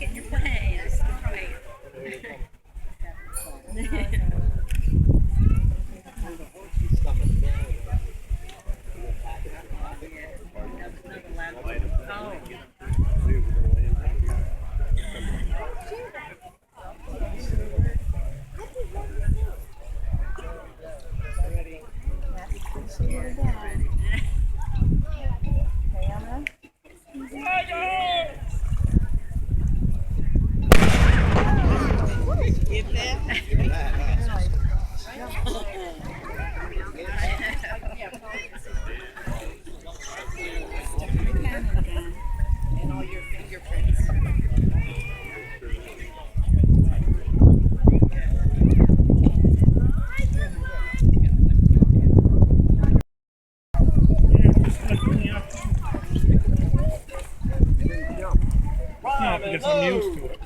in your way. That's right. And all your fingerprints. No, because I'm used to it.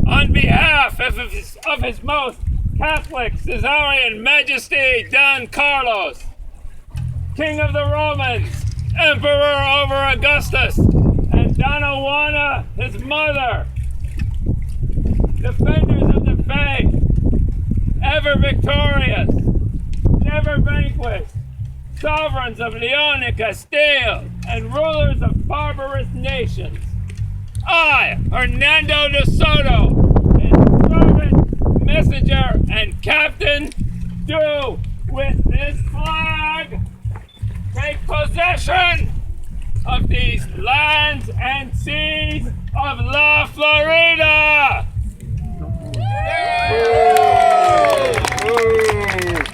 On behalf of his most Catholic Caesarian Majesty Don Carlos, King of the Romans, Emperor over Augustus, and Donna Juana, his mother, defenders of the faith, ever victorious, never vanquished, sovereigns of Leon and Castile, and rulers of barbarous nations, I, Hernando Desoto, his servant, messenger, and captain, do with this flag take possession of these lands and seas of La Florida.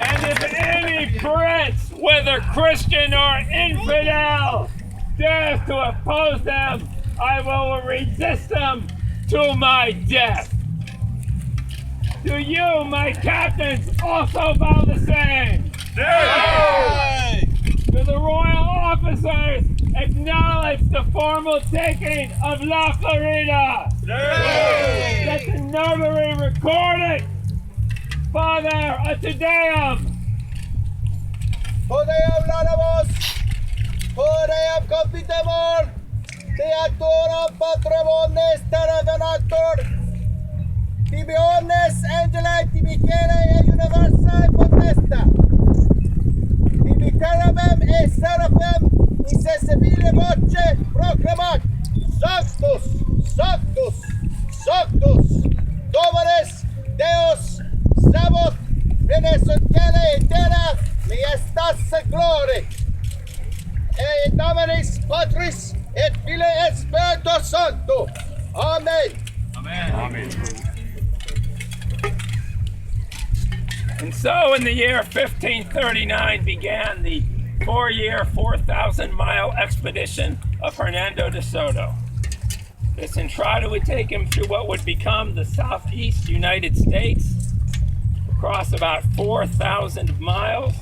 And if any prince, whether Christian or infidel, dares to oppose them, I will resist them to my death. Do you, my captains, also vow the same? Yay! Do the royal officers acknowledge the formal taking of La Florida? Yay! Let the notary record it. Father, a Te Deum. Podeam lanavos, podeam confitemur, Teatorum patrones terravenator, Tibiones angeli tibicere e universae potesta, Tibicaramem e seraphim, in se civile voce proclamat, Sanctus, Sanctus, Sanctus, Dominus Deus Sabaoth, Venezuela et terra, mi estas glory, et in Dominis Patris et Filii et Spiritus Sancto. Amen. Amen. Amen. And so in the year 1539 began the 4-year, 4,000-mile expedition of Hernando de Soto. This entrada would take him through what would become the southeast United States, across about 4,000 miles.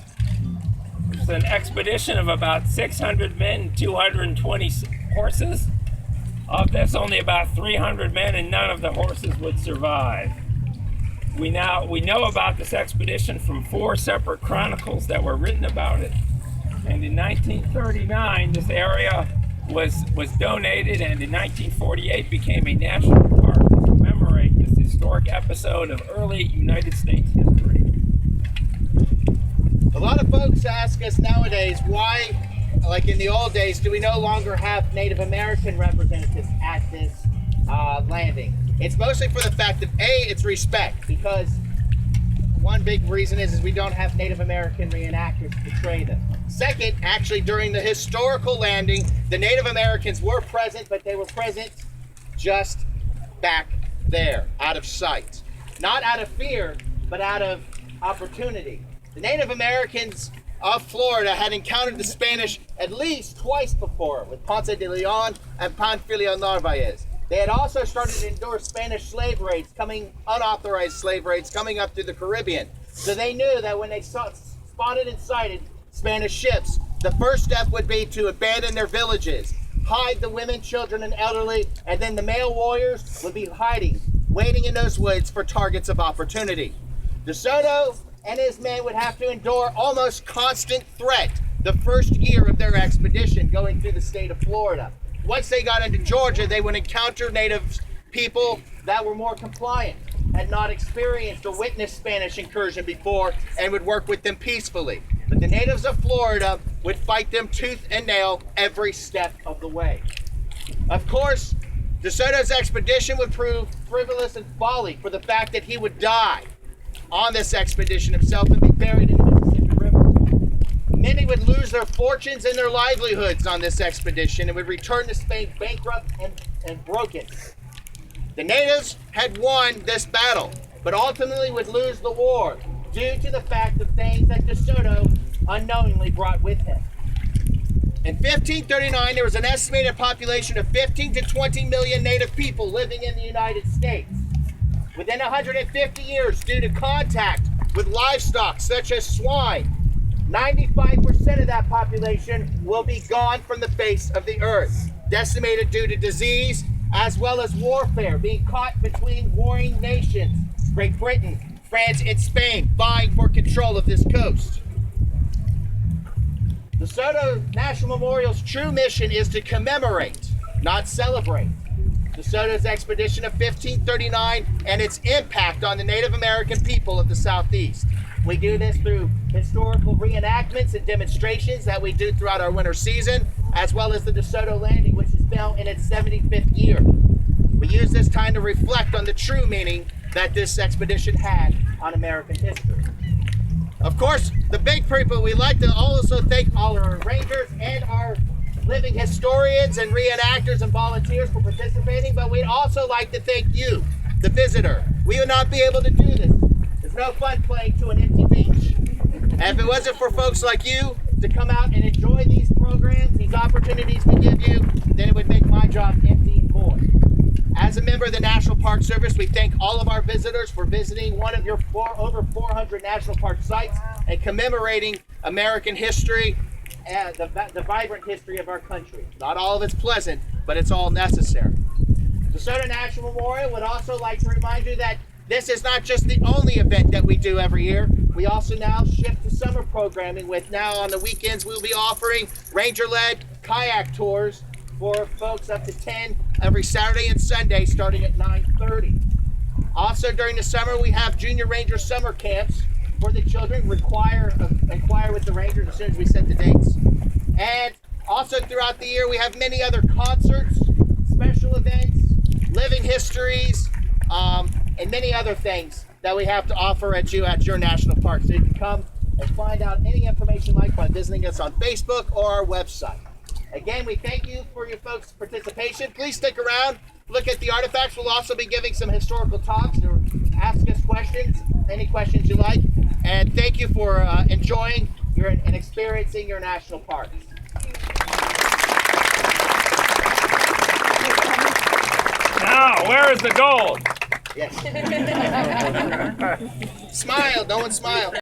It's an expedition of about 600 men, 220 horses. Of this, only about 300 men, and none of the horses would survive. We know about this expedition from 4 separate chronicles that were written about it. And in 1939, this area was donated, and in 1948 became a national park to commemorate this historic episode of early United States history. A lot of folks ask us nowadays why, like in the old days, do we no longer have Native American representatives at this landing? It's mostly for the fact that A, it's respect, because one big reason is we don't have Native American reenactors to portray them. Second, actually during the historical landing, the Native Americans were present, but they were present just back there, out of sight. Not out of fear, but out of opportunity. The Native Americans of Florida had encountered the Spanish at least twice before with Ponce de Leon and Panfilio Narvaez. They had also started to endure Spanish slave raids, unauthorized slave raids coming up through the Caribbean. So they knew that when they spotted and sighted Spanish ships, the first step would be to abandon their villages, hide the women, children, and elderly, and then the male warriors would be hiding, waiting in those woods for targets of opportunity. Desoto and his men would have to endure almost constant threat the first year of their expedition going through the state of Florida. Once they got into Georgia, they would encounter native people that were more compliant, had not experienced or witnessed Spanish incursion before, and would work with them peacefully. But the natives of Florida would fight them tooth and nail every step of the way. Of course, DeSoto's expedition would prove frivolous and folly for the fact that he would die on this expedition himself and be buried in the Mississippi River. Many would lose their fortunes and their livelihoods on this expedition and would return to Spain bankrupt and broken. The natives had won this battle, but ultimately would lose the war due to the fact of things that DeSoto unknowingly brought with him. In 1539, there was an estimated population of 15 to 20 million native people living in the United States. Within 150 years, due to contact with livestock such as swine, 95% of that population will be gone from the face of the earth, decimated due to disease as well as warfare, being caught between warring nations, Great Britain, France, and Spain, vying for control of this coast. The Soto National Memorial's true mission is to commemorate, not celebrate, DeSoto's expedition of 1539 and its impact on the Native American people of the Southeast. We do this through historical reenactments and demonstrations that we do throughout our winter season, as well as the Soto Landing, which is now in its 75th year. We use this time to reflect on the true meaning that this expedition had on American history. Of course, the big people, we like to also thank all our rangers and our living historians and reenactors and volunteers for participating, but we'd also like to thank you, the visitor. We would not be able to do this. There's no fun playing to an empty beach. And if it wasn't for folks like you to come out and enjoy these programs, these opportunities we give you, then it would make my job empty and void. As a member of the National Park Service, we thank all of our visitors for visiting one of your over 400 national park sites and commemorating American history and the vibrant history of our country. Not all of it's pleasant, but it's all necessary. The Soto National Memorial would also like to remind you that this is not just the only event that we do every year. We also now shift to summer programming with now on the weekends we'll be offering ranger-led kayak tours for folks up to 10 every Saturday and Sunday starting at 9:30. Also during the summer we have junior ranger summer camps for the children. Inquire with the rangers as soon as we set the dates. And also throughout the year we have many other concerts, special events, living histories, and many other things that we have to offer at your national park. So you can come and find out any information like by visiting us on Facebook or our website. Again, we thank you for your folks' participation. Please stick around, look at the artifacts. We'll also be giving some historical talks or ask us questions, any questions you like. And thank you for enjoying and experiencing your national parks. Now, where is the gold? Yes. Smile. No one smile.